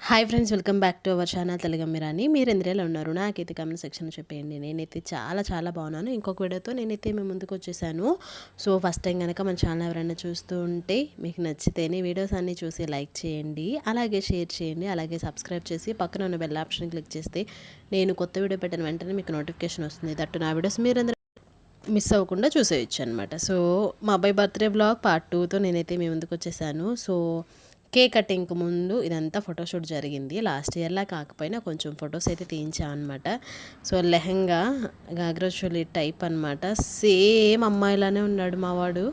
Hi friends, welcome back to our channel తెలుగమ్మిరాని. మీరు ఎందులో ఉన్నారు? నాకైతే కామెంట్ సెక్షన్ చెప్పేయండి. నేనైతే చాలా బాగున్నాను. ఇంకొక వీడియోతో నేనైతే మేము ముందుకు వచ్చేసాను. సో ఫస్ట్ టైం కనుక మన ఛానల్ ఎవరైనా చూస్తూ ఉంటే మీకు నచ్చితేనే వీడియోస్ అన్నీ చూసి లైక్ చేయండి, అలాగే షేర్ చేయండి, అలాగే సబ్స్క్రైబ్ చేసి పక్కన ఉన్న బెల్ ఆప్షన్ క్లిక్ చేస్తే నేను కొత్త వీడియో పెట్టిన వెంటనే మీకు నోటిఫికేషన్ వస్తుంది. దట్టు నా వీడియోస్ మీరందరూ మిస్ అవ్వకుండా చూసేయచ్చు అనమాట. సో మా అబ్బాయి బర్త్డే బ్లాగ్ పార్ట్ 2తో నేనైతే మీ ముందుకు వచ్చేసాను. సో కేక్ కటింగ్కి ముందు ఇదంతా ఫోటోషూట్ జరిగింది. లాస్ట్ ఇయర్లా కాకపోయినా కొంచెం ఫొటోస్ అయితే తీయించాం అనమాట. సో లెహంగా గాగ్రోచులి టైప్ అనమాట. సేమ్ అమ్మాయిలానే ఉన్నాడు మావాడు.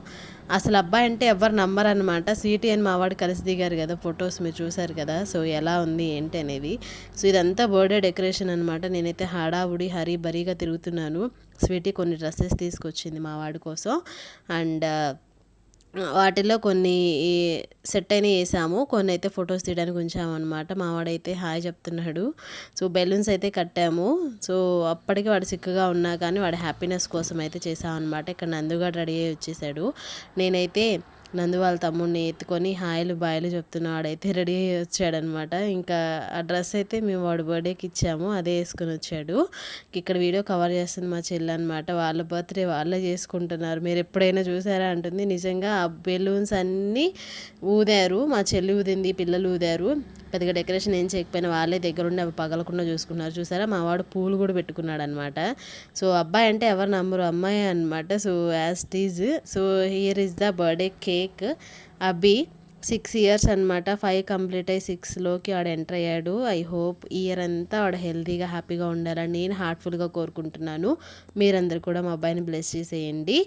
అసలు అబ్బాయి అంటే ఎవరు నమ్మరు అనమాట. స్వీటీ అని మావాడు కలిసి దిగారు కదా ఫొటోస్, మీరు చూసారు కదా. సో ఎలా ఉంది ఏంటి అనేది. సో ఇదంతా బర్త్డే డెకరేషన్ అనమాట. నేనైతే హడావుడి హరీ బరీగా తిరుగుతున్నాను. స్వీటీ కొన్ని డ్రెస్సెస్ తీసుకొచ్చింది మా వాడి కోసం. అండ్ వాటిలో కొన్ని సెట్ అయినా వేసాము, కొన్ని అయితే ఫొటోస్ తీయడానికి ఉంచాము అనమాట. మావాడైతే హాయ్ చెప్తున్నాడు. సో బెలూన్స్ అయితే కట్టాము. సో అప్పటికి వాడు సిక్కుగా ఉన్నా కానీ వాడి హ్యాపీనెస్ కోసం అయితే చేసామన్నమాట. ఇక్కడ నందుగాడు రెడీ అయ్యి వచ్చేసాడు. నేనైతే నందు వాళ్ళ తమ్ముడిని ఎత్తుకొని హాయిలు బాయిలు చెప్తున్నాడైతే రెడీ అయ్యి వచ్చాడనమాట. ఇంకా ఆ డ్రెస్ అయితే మేము వాడు బర్త్డేకి ఇచ్చాము, అదే వేసుకొని వచ్చాడు. ఇక్కడ వీడియో కవర్ చేస్తుంది మా చెల్లి అనమాట. వాళ్ళ బర్త్డే వాళ్ళే చేసుకుంటున్నారు. మీరు ఎప్పుడైనా చూసారా అంటుంది. నిజంగా ఆ బెలూన్స్ అన్నీ ఊదారు, మా చెల్లి ఊదింది, పిల్లలు ఊదారు. పెద్దగా డెకరేషన్ ఏం చేయకపోయినా వాళ్ళే దగ్గరుండి అవి పగలకుండా చూసుకున్నారు. చూసారా మా వాడు పూలు కూడా పెట్టుకున్నాడు అనమాట. సో అబ్బాయి అంటే ఎవరు నమ్మరు, అమ్మాయి అనమాట. సో యాజ్ టీజ్. So here is the birthday cake. అబ్బి 6 years అనమాట. 5 కంప్లీట్ అయ్యి 6లోకి వాడు ఎంటర్ అయ్యాడు. ఐ హోప్ ఇయర్ అంతా వాడు హెల్తీగా హ్యాపీగా ఉండాలని నేను హార్ట్ఫుల్గా కోరుకుంటున్నాను. మీరందరూ కూడా మా అబ్బాయిని బ్లెస్ చేసేయండి.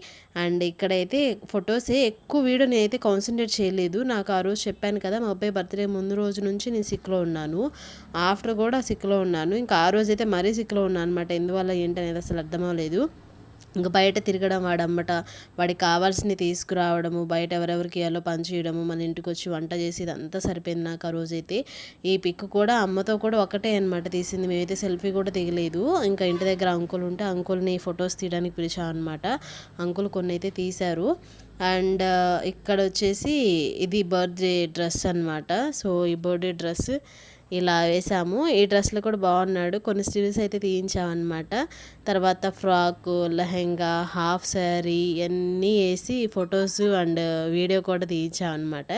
అండ్ ఇక్కడైతే ఫొటోసే ఎక్కువ వీడియో నేనైతే కాన్సన్ట్రేట్ చేయలేదు. నాకు ఆ రోజు చెప్పాను కదా మా అబ్బాయి బర్త్డే ముందు రోజు నుంచి నేను సిక్లో ఉన్నాను, ఆఫ్టర్ కూడా సిక్లో ఉన్నాను. ఇంకా ఆ రోజు అయితే మరీ సిక్లో ఉన్నాను అనమాట. ఎందువల్ల ఏంటనేది అసలు అర్థమవలేదు. ఇంకా బయట తిరగడం, వాడమ్మట వాడికి కావాల్సినవి తీసుకురావడము, బయట ఎవరెవరికి ఇవ్వాలో పనిచేయడము, మన ఇంటికి వచ్చి వంట చేసి ఇదంతా సరిపోయింది నాకు ఆ రోజైతే. ఈ పిక్ కూడా అమ్మతో కూడా ఒకటే అనమాట తీసింది. మేమైతే సెల్ఫీ కూడా దిగలేదు. ఇంకా ఇంటి దగ్గర అంకుల్ ఉంటే అంకుల్ని ఫొటోస్ తీయడానికి పిలిచాం అనమాట. అంకుల్ కొన్ని అయితే తీశారు. అండ్ ఇక్కడ వచ్చేసి ఇది బర్త్డే డ్రెస్ అనమాట. సో ఈ బర్త్డే డ్రెస్ ఇలా వేసాము. ఈ డ్రెస్లో కూడా బాగున్నాడు. కొన్ని స్టిల్స్ అయితే తీయించామన్నమాట. తర్వాత ఫ్రాక్, లెహెంగా, హాఫ్ శారీ ఇవన్నీ వేసి ఫొటోస్ అండ్ వీడియో కూడా తీయించామన్నమాట.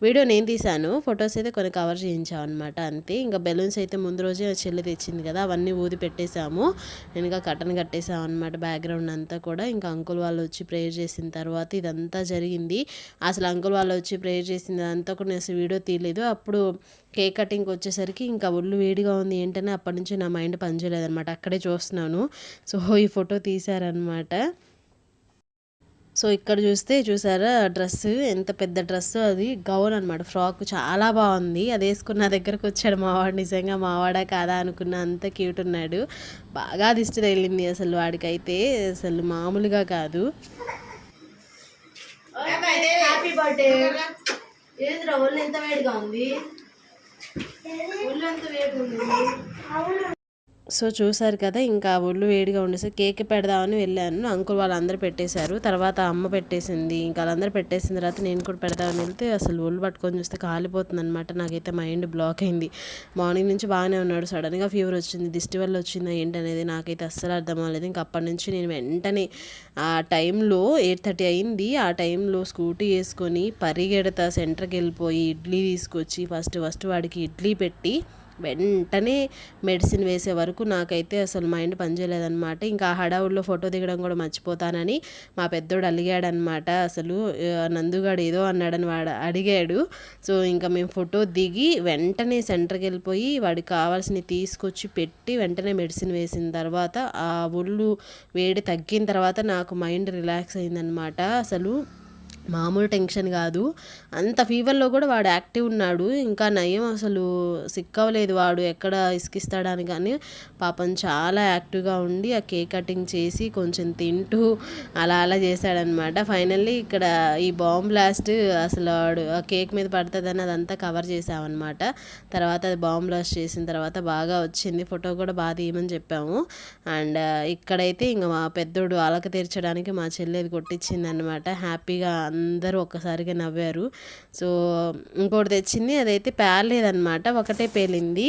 వీడియో నేను తీశాను, ఫొటోస్ అయితే కొన్ని కవర్ చేయించామన్నమాట అంతే. ఇంకా బెలూన్స్ అయితే ముందు రోజే చెల్లి తెచ్చింది కదా, అవన్నీ ఊది పెట్టేశాము. ఇంకా కట్టను కట్టేసాము అనమాట బ్యాక్గ్రౌండ్ అంతా కూడా. ఇంకా అంకుల్ వాళ్ళు వచ్చి ప్రేయర్ చేసిన తర్వాత ఇదంతా జరిగింది. అసలు అంకుల్ వాళ్ళు వచ్చి ప్రేయర్ చేసింది అంతా కూడా నేను అసలు వీడియో తీయలేదు. అప్పుడు కేక్ కటింగ్కి వచ్చేసరికి ఇంకా ఒళ్ళు వేడిగా ఉంది ఏంటనే అప్పటి నుంచి నా మైండ్ పనిచేయలేదనమాట. అక్కడే చూస్తున్నాను. సో ఈ ఫోటో తీశారనమాట. సో ఇక్కడ చూస్తే చూసారా డ్రెస్, ఎంత పెద్ద డ్రెస్, అది గౌన్ అనమాట. ఫ్రాక్ చాలా బాగుంది. అది వేసుకున్న నా దగ్గరకు వచ్చాడు మావాడు. నిజంగా మావాడా కాదా అనుకున్న, అంత క్యూట్ ఉన్నాడు. బాగా దిష్టి తగిలింది అసలు వాడికైతే, అసలు మామూలుగా కాదు. Happy birthday. ఏంద్రా ఒళ్ళు ఎంత వేడిగా ఉంది, ఒళ్ళు ఎంత వేడిగా ఉంది. సో చూసారు కదా, ఇంకా ఒళ్ళు వేడిగా ఉండేసి కేక్ పెడదామని వెళ్ళాను. అంకుల్ వాళ్ళందరూ పెట్టేశారు, తర్వాత అమ్మ పెట్టేసింది. ఇంకా వాళ్ళందరూ పెట్టేసిన తర్వాత నేను కూడా పెడదామని వెళ్తే అసలు ఒళ్ళు పట్టుకొని చూస్తే కాలిపోతుంది అనమాట. నాకైతే మైండ్ బ్లాక్ అయింది. మార్నింగ్ నుంచి బాగానే ఉన్నాడు, సడన్గా ఫీవర్ వచ్చింది. దిష్టి వల్ల వచ్చిందా ఏంటనేది నాకైతే అస్సలు అర్థం అవ్వలేదు. ఇంకా అప్పటి నుంచి నేను వెంటనే ఆ టైంలో 8:30 అయింది. ఆ టైంలో స్కూటీ వేసుకొని పరిగెడతా సెంటర్కి వెళ్ళిపోయి ఇడ్లీ తీసుకొచ్చి ఫస్ట్ వాడికి ఇడ్లీ పెట్టి వెంటనే మెడిసిన్ వేసే వరకు నాకైతే అసలు మైండ్ పనిచేయలేదన్నమాట. ఇంకా హడావుల్లో ఫోటో దిగడం కూడా మర్చిపోతానని మా పెద్దోడు అలిగాడనమాట. అసలు నందుగాడు ఏదో అన్నాడని వాడు అడిగాడు. సో ఇంకా మేము ఫోటో దిగి వెంటనే సెంటర్కి వెళ్ళిపోయి వాడికి కావాల్సినవి తీసుకొచ్చి పెట్టి వెంటనే మెడిసిన్ వేసిన తర్వాత ఆ ఒళ్ళు వేడి తగ్గిన తర్వాత నాకు మైండ్ రిలాక్స్ అయిందనమాట. అసలు మామూలు టెన్షన్ కాదు, అంత ఫీవర్లో కూడా వాడు యాక్టివ్ ఉన్నాడు. ఇంకా నయం, అసలు సిక్ అవ్వలేదు వాడు, ఎక్కడ ఇసుకిస్తాడని. కానీ పాపం చాలా యాక్టివ్గా ఉండి ఆ కేక్ కటింగ్ చేసి కొంచెం తింటూ అలా చేశాడనమాట. ఫైనల్లీ ఇక్కడ ఈ బాంబ్ బ్లాస్ట్ అసలు వాడు ఆ కేక్ మీద పడుతుందని అదంతా కవర్ చేసామన్నమాట. తర్వాత అది బాంబ్ బ్లాస్ట్ చేసిన తర్వాత బాగా వచ్చింది. ఫోటో కూడా బాగా తీయమని చెప్పాము. అండ్ ఇక్కడైతే ఇంకా మా పెద్దోడు అలక తీర్చడానికి మా చెల్లేది కొట్టించింది అనమాట. హ్యాపీగా అందరూ ఒక్కసారిగా నవ్వారు. సో ఇంకోటి తెచ్చింది, అదైతే పేలలేదనమాట, ఒకటే పేలింది.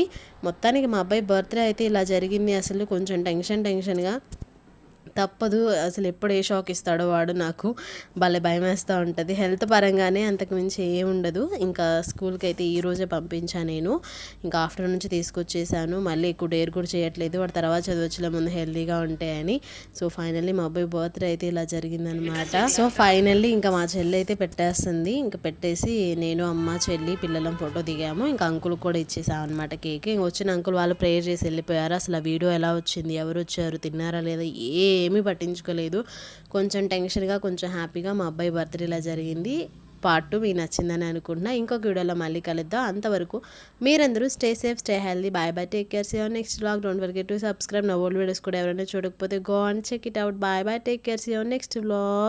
మొత్తానికి మా అబ్బాయి బర్త్డే అయితే ఇలా జరిగింది. అసలు కొంచెం టెన్షన్గా తప్పదు. అసలు ఎప్పుడు ఏ షాక్ ఇస్తాడో వాడు, నాకు భలే భయమేస్తూ ఉంటుంది. హెల్త్ పరంగానే అంతకు మించి ఏముండదు. ఇంకా స్కూల్కి అయితే ఈరోజే పంపించాను నేను. ఇంకా ఆఫ్టర్నూన్ నుంచి తీసుకొచ్చేసాను. మళ్ళీ ఎక్కువ డేర్ కూడా చేయట్లేదు, వాడు తర్వాత చదవచ్చులే ముందు హెల్తీగా ఉంటాయని. సో ఫైనల్లీ మా అబ్బాయి బర్త్డే అయితే ఇలా జరిగిందనమాట. సో ఫైనల్లీ ఇంకా మా చెల్లి అయితే పెట్టేస్తుంది. ఇంకా పెట్టేసి నేను, అమ్మ, చెల్లి, పిల్లలం ఫోటో దిగాము. ఇంకా అంకుల్ కూడా ఇచ్చేసాం అనమాట కేక్. ఇంక వచ్చిన అంకుల్ వాళ్ళు ప్రేయర్ చేసి వెళ్ళిపోయారు. అసలు ఆ వీడియో ఎలా వచ్చింది, ఎవరు వచ్చారు, తిన్నారా లేదా, ఏమీ పట్టించుకోలేదు. కొంచెం టెన్షన్గా, కొంచెం హ్యాపీగా మా అబ్బాయి బర్త్డే ఇలా జరిగింది. పార్ట్ 2 మీకు నచ్చిందని అనుకుంటున్నా. ఇంకొక వీడియోలో మళ్ళీ కలుద్దాం. అంతవరకు మీరందరూ stay safe, stay healthy. Bye bye, take care. See you next vlog. Don't forget to subscribe. నా ఓల్డ్ వీడియోస్ కూడా ఎవరైనా చూడకపోతే go and check it out. Bye bye, take care. See you next vlog.